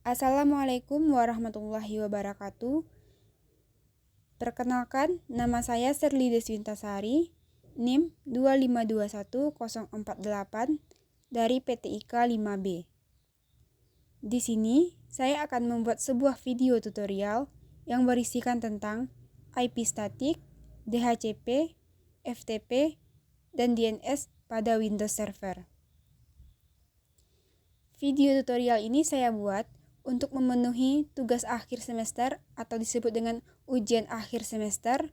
Assalamualaikum warahmatullahi wabarakatuh. Perkenalkan, nama saya Serly Deswintasari, NIM 2521048 dari PTIK 5B. Di sini, saya akan membuat sebuah video tutorial yang berisikan tentang IP statik, DHCP, FTP, dan DNS pada Windows Server. Video tutorial ini saya buat untuk memenuhi tugas akhir semester atau disebut dengan ujian akhir semester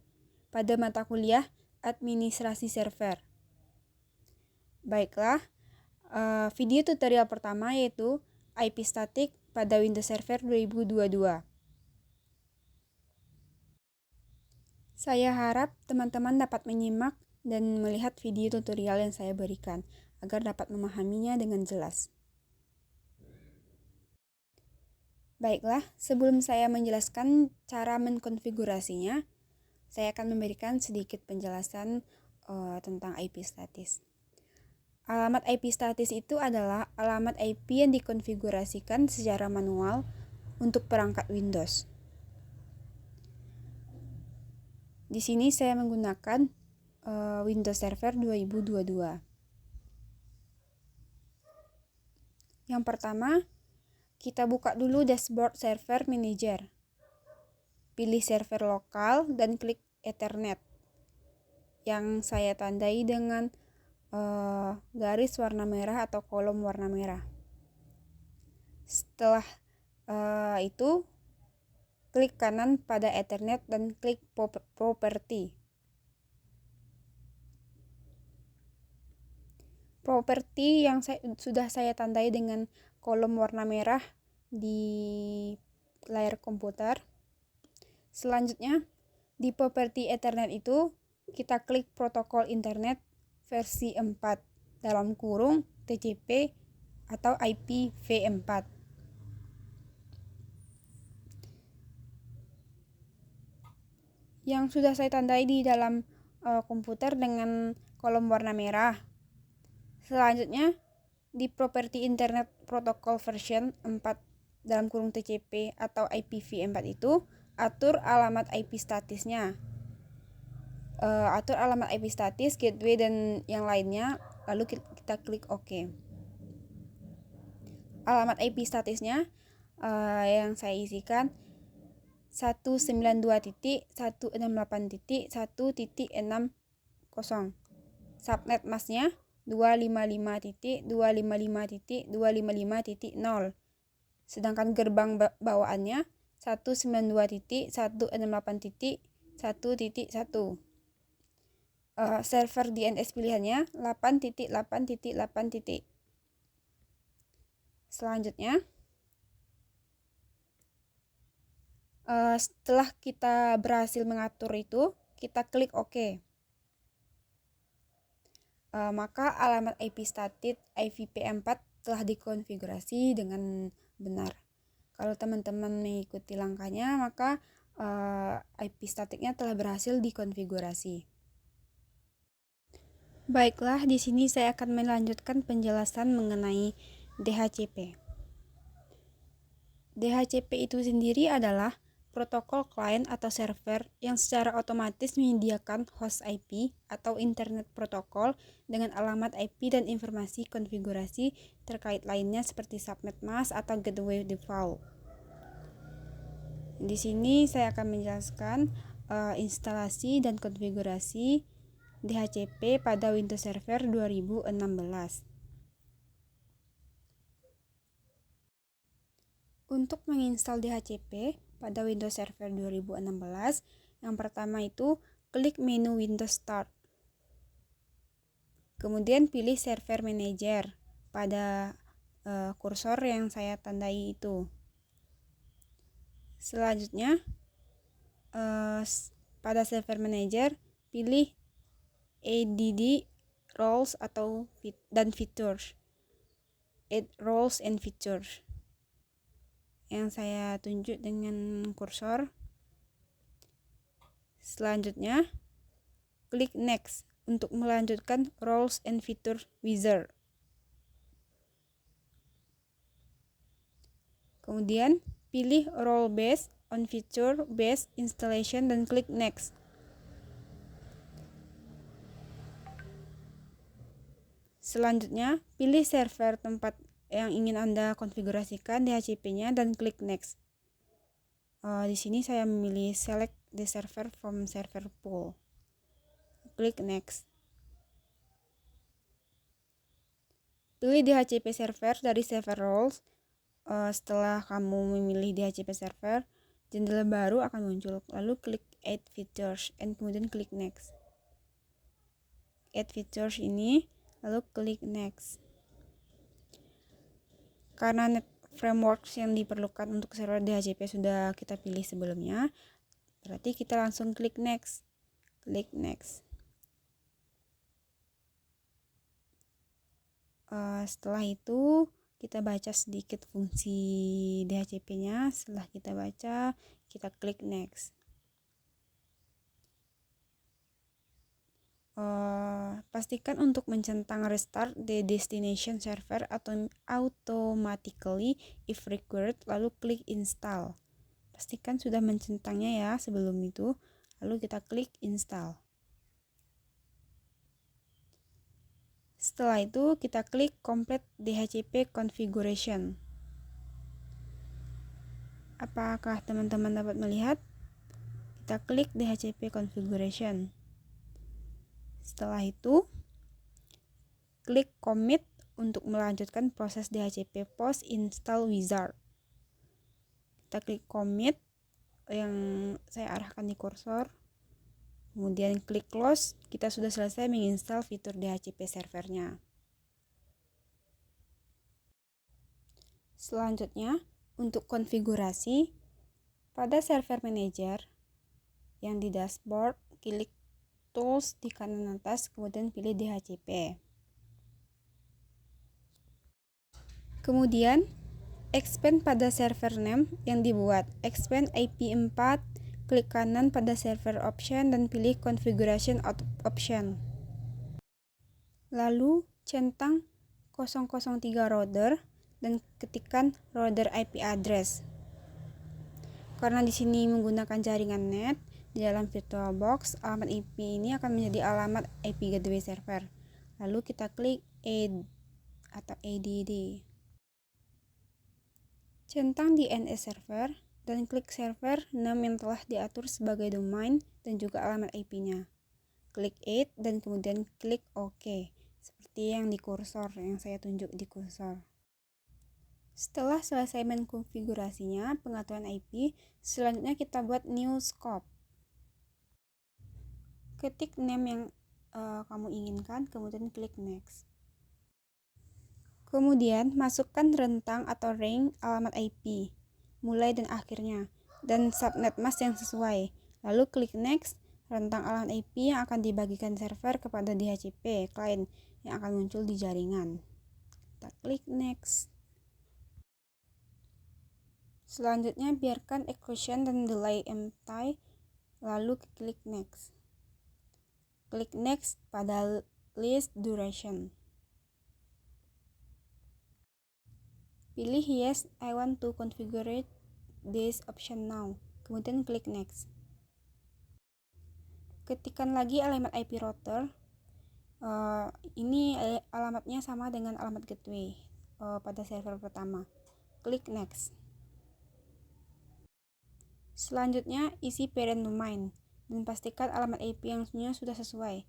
pada mata kuliah administrasi server. Baiklah, video tutorial pertama yaitu IP statik pada Windows Server 2022. Saya harap teman-teman dapat menyimak dan melihat video tutorial yang saya berikan agar dapat memahaminya dengan jelas. Baiklah, sebelum saya menjelaskan cara mengkonfigurasinya, saya akan memberikan sedikit penjelasan tentang IP statis. Alamat IP statis itu adalah alamat IP yang dikonfigurasikan secara manual untuk perangkat Windows. Di sini saya menggunakan Windows Server 2022. Yang pertama, kita buka dulu dashboard Server Manager. Pilih server lokal dan klik Ethernet yang saya tandai dengan garis warna merah atau kolom warna merah. Setelah itu, klik kanan pada Ethernet dan klik Property. Properti yang sudah saya tandai dengan kolom warna merah di layar komputer. Selanjutnya, di properti Ethernet itu kita klik protokol internet versi 4 dalam kurung TCP atau IPv4. Yang sudah saya tandai di dalam komputer dengan kolom warna merah. Selanjutnya, di properti internet protokol version 4 dalam kurung TCP atau IPv4 itu, atur alamat IP statisnya. Atur alamat IP statis, gateway, dan yang lainnya, lalu kita klik OK. Alamat IP statisnya yang saya isikan 192.168.1.60. Subnet masknya 255.255.255.0. Sedangkan gerbang bawaannya 192.168.1.1. Server DNS pilihannya 8.8.8. Selanjutnya, setelah kita berhasil mengatur itu, kita klik OK. Maka alamat IP statis IPv4 telah dikonfigurasi dengan benar. Kalau teman-teman mengikuti langkahnya, maka IP statiknya telah berhasil dikonfigurasi. Baiklah, di sini saya akan melanjutkan penjelasan mengenai DHCP. DHCP itu sendiri adalah protokol klien atau server yang secara otomatis menyediakan host IP atau internet protokol dengan alamat IP dan informasi konfigurasi terkait lainnya seperti subnet mask atau gateway default. Di sini saya akan menjelaskan instalasi dan konfigurasi DHCP pada Windows Server 2016. Untuk menginstal DHCP pada Windows Server 2016, yang pertama itu klik menu Windows Start. Kemudian pilih Server Manager pada kursor yang saya tandai itu. Selanjutnya, pada Server Manager pilih Add Roles dan Features. Add Roles and Features yang saya tunjuk dengan kursor. Selanjutnya, klik Next untuk melanjutkan Roles and Features Wizard. Kemudian pilih Role Based on Feature Based Installation dan klik Next. Selanjutnya, pilih server tempat yang ingin Anda konfigurasikan DHCP-nya dan klik Next. Di sini saya memilih Select the server from server pool. Klik Next. Pilih DHCP server dari server roles. Setelah kamu memilih DHCP server, jendela baru akan muncul. Lalu klik Add Features and kemudian klik Next. Add Features ini, lalu klik Next. Karena net frameworks yang diperlukan untuk server DHCP sudah kita pilih sebelumnya, berarti kita langsung klik Next. Klik Next. Setelah itu kita baca sedikit fungsi DHCP-nya. Setelah kita baca, kita klik Next. Pastikan untuk mencentang Restart the destination server atau automatically if required, lalu klik Install. Pastikan sudah mencentangnya ya sebelum itu, lalu kita klik Install. Setelah itu kita klik Complete DHCP Configuration. Apakah teman-teman dapat melihat? Kita klik DHCP Configuration. Setelah itu klik Commit untuk melanjutkan proses DHCP Post Install Wizard. Kita klik Commit yang saya arahkan di kursor. Kemudian klik Close, kita sudah selesai menginstal fitur DHCP servernya. Selanjutnya, untuk konfigurasi, pada server manager yang di dashboard, klik Tools di kanan atas, kemudian pilih DHCP. Kemudian, expand pada server name yang dibuat, expand IP4, klik kanan pada server option dan pilih configuration option. Lalu centang 003 router dan ketikkan router IP address. Karena di sini menggunakan jaringan net, di dalam VirtualBox alamat IP ini akan menjadi alamat IP gateway server. Lalu kita klik add atau add. Centang di NS server dan klik server name yang telah diatur sebagai domain dan juga alamat IP-nya. Klik Add dan kemudian klik OK, seperti yang di kursor, yang saya tunjuk di kursor. Setelah selesai mengkonfigurasinya, pengaturan IP, selanjutnya kita buat new scope. Ketik name yang kamu inginkan, kemudian klik Next. Kemudian masukkan rentang atau range alamat IP, mulai dan akhirnya, dan subnet mask yang sesuai. Lalu klik Next. Rentang alamat IP yang akan dibagikan server kepada DHCP client yang akan muncul di jaringan. Kita klik Next. Selanjutnya biarkan exclusion dan delay empty, lalu klik Next. Klik Next pada list duration. Pilih Yes, I want to configure this option now. Kemudian klik Next. Ketikkan lagi alamat IP router. Ini alamatnya sama dengan alamat gateway pada server pertama. Klik Next. Selanjutnya isi parent domain dan pastikan alamat IP yang sudah sesuai.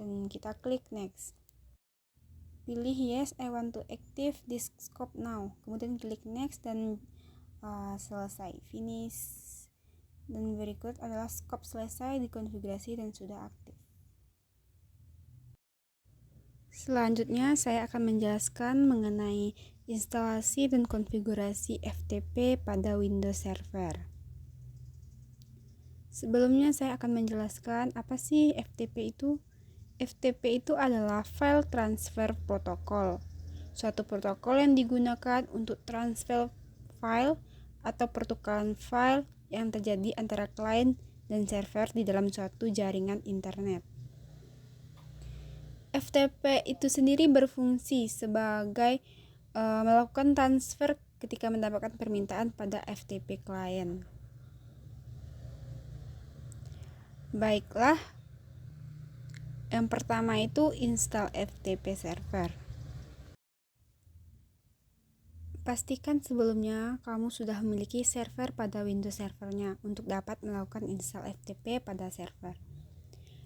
Dan kita klik Next. Pilih Yes, I want to active this scope now. Kemudian klik Next dan selesai. Finish. Dan berikut adalah scope selesai dikonfigurasi dan sudah aktif. Selanjutnya saya akan menjelaskan mengenai instalasi dan konfigurasi FTP pada Windows Server. Sebelumnya saya akan menjelaskan apa sih FTP itu. FTP itu adalah File Transfer Protocol, suatu protokol yang digunakan untuk transfer file atau pertukaran file yang terjadi antara klien dan server di dalam suatu jaringan internet. FTP itu sendiri berfungsi sebagai melakukan transfer ketika mendapatkan permintaan pada FTP client. Baiklah, yang pertama itu install FTP server. Pastikan sebelumnya kamu sudah memiliki server pada Windows servernya untuk dapat melakukan install FTP pada server.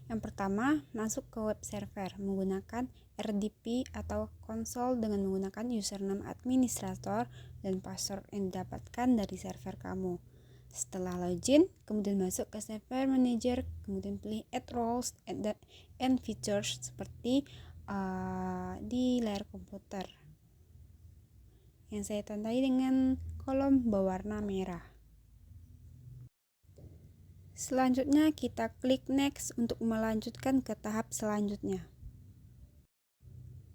Yang pertama, masuk ke web server menggunakan RDP atau konsol dengan menggunakan username administrator dan password yang didapatkan dari server kamu. Setelah login, kemudian masuk ke server manager, kemudian pilih add roles and features seperti di layar komputer yang saya tandai dengan kolom berwarna merah. Selanjutnya kita klik next untuk melanjutkan ke tahap selanjutnya.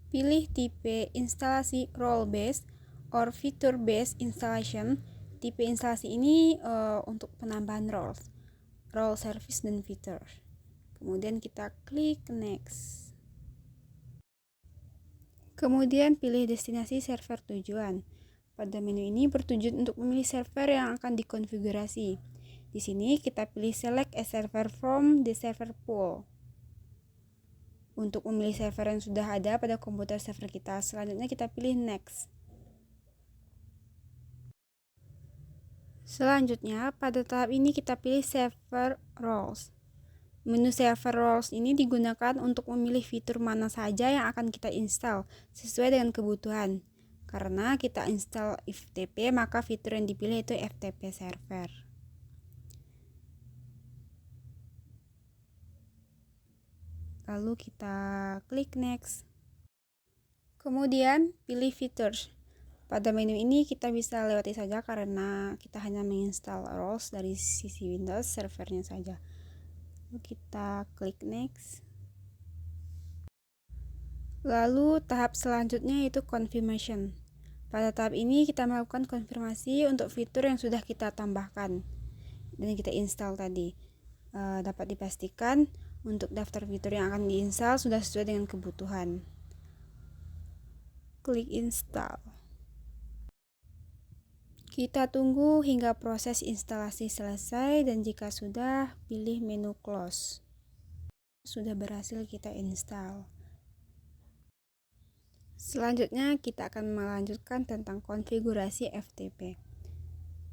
Pilih tipe instalasi role based or feature based installation. Tipe instalasi ini untuk penambahan roles, role service dan feature. Kemudian kita klik next. Kemudian pilih destinasi server tujuan. Pada menu ini bertujuan untuk memilih server yang akan dikonfigurasi. Di sini kita pilih select a server from the server pool. Untuk memilih server yang sudah ada pada komputer server kita, selanjutnya kita pilih next. Selanjutnya, pada tahap ini kita pilih server roles. Menu server roles ini digunakan untuk memilih fitur mana saja yang akan kita install sesuai dengan kebutuhan. Karena kita install FTP, maka fitur yang dipilih itu FTP server. Lalu kita klik next. Kemudian pilih features. Pada menu ini kita bisa lewati saja karena kita hanya menginstal roles dari sisi Windows servernya saja. Lalu kita klik next. Lalu tahap selanjutnya yaitu confirmation. Pada tahap ini kita melakukan konfirmasi untuk fitur yang sudah kita tambahkan dan kita install tadi. Dapat dipastikan untuk daftar fitur yang akan diinstal sudah sesuai dengan kebutuhan. Klik install. Kita tunggu hingga proses instalasi selesai dan jika sudah, pilih menu close. Sudah berhasil kita install. Selanjutnya kita akan melanjutkan tentang konfigurasi FTP.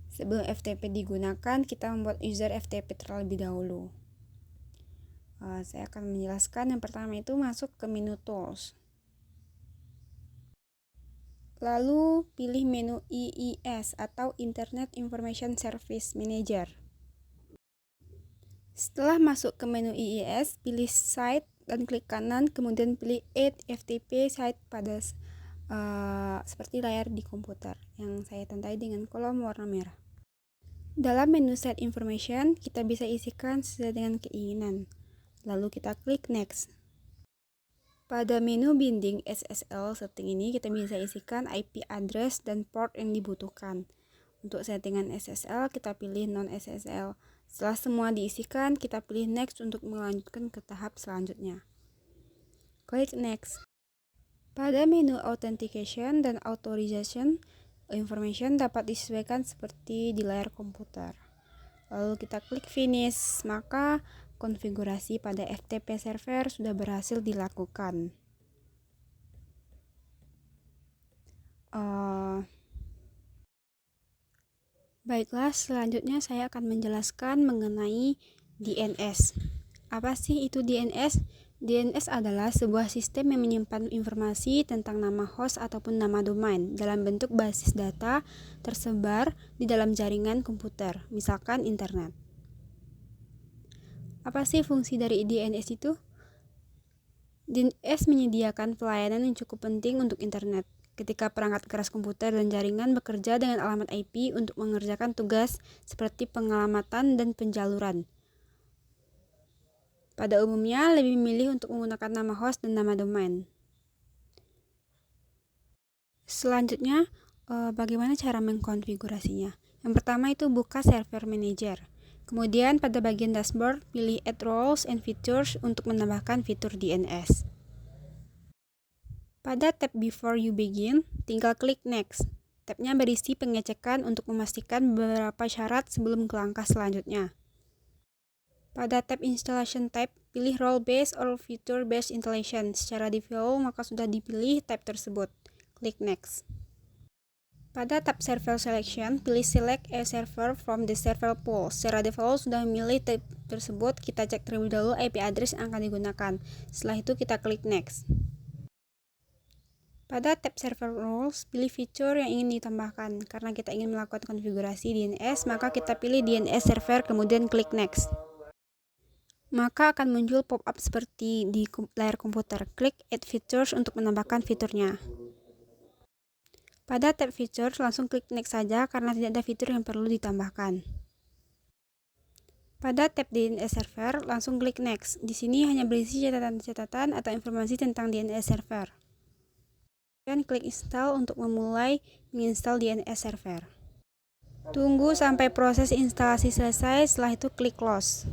Sebelum FTP digunakan, kita membuat user FTP terlebih dahulu. Saya akan menjelaskan. Yang pertama itu masuk ke menu tools. Lalu pilih menu IIS atau Internet Information Service Manager. Setelah masuk ke menu IIS, pilih Site dan klik kanan, kemudian pilih Add FTP Site pada seperti layar di komputer yang saya tandai dengan kolom warna merah. Dalam menu Site Information, kita bisa isikan sesuai dengan keinginan. Lalu kita klik Next. Pada menu binding SSL setting ini kita bisa isikan IP address dan port yang dibutuhkan. Untuk settingan SSL kita pilih non SSL. Setelah semua diisikan, kita pilih next untuk melanjutkan ke tahap selanjutnya. Klik next. Pada menu authentication dan authorization, information dapat disesuaikan seperti di layar komputer. Lalu kita klik finish, maka konfigurasi pada FTP server sudah berhasil dilakukan. Baiklah, selanjutnya saya akan menjelaskan mengenai DNS. Apa sih itu DNS? DNS adalah sebuah sistem yang menyimpan informasi tentang nama host ataupun nama domain dalam bentuk basis data tersebar di dalam jaringan komputer, misalkan internet. Apa sih fungsi dari DNS itu? DNS menyediakan pelayanan yang cukup penting untuk internet. Ketika perangkat keras komputer dan jaringan bekerja dengan alamat IP untuk mengerjakan tugas seperti pengalamatan dan penjaluran. Pada umumnya lebih memilih untuk menggunakan nama host dan nama domain. Selanjutnya, bagaimana cara mengkonfigurasinya? Yang pertama itu buka Server Manager. Kemudian pada bagian dashboard, pilih Add Roles and Features untuk menambahkan fitur DNS. Pada tab Before You Begin, tinggal klik Next. Tabnya berisi pengecekan untuk memastikan beberapa syarat sebelum ke langkah selanjutnya. Pada tab Installation tab, pilih Role-Based or Feature-Based Installation. Secara default, maka sudah dipilih tab tersebut. Klik Next. Pada tab Server Selection, pilih Select a Server from the Server Pool. Secara default sudah memilih tab tersebut, kita cek terlebih dahulu IP address yang akan digunakan. Setelah itu kita klik Next. Pada tab Server Rules, pilih fitur yang ingin ditambahkan. Karena kita ingin melakukan konfigurasi DNS, maka kita pilih DNS Server kemudian klik Next. Maka akan muncul pop-up seperti di layar komputer. Klik Add Features untuk menambahkan fiturnya. Pada tab Features, langsung klik Next saja karena tidak ada fitur yang perlu ditambahkan. Pada tab DNS Server, langsung klik Next. Di sini hanya berisi catatan-catatan atau informasi tentang DNS Server. Dan klik Install untuk memulai menginstal DNS Server. Tunggu sampai proses instalasi selesai, setelah itu klik Close.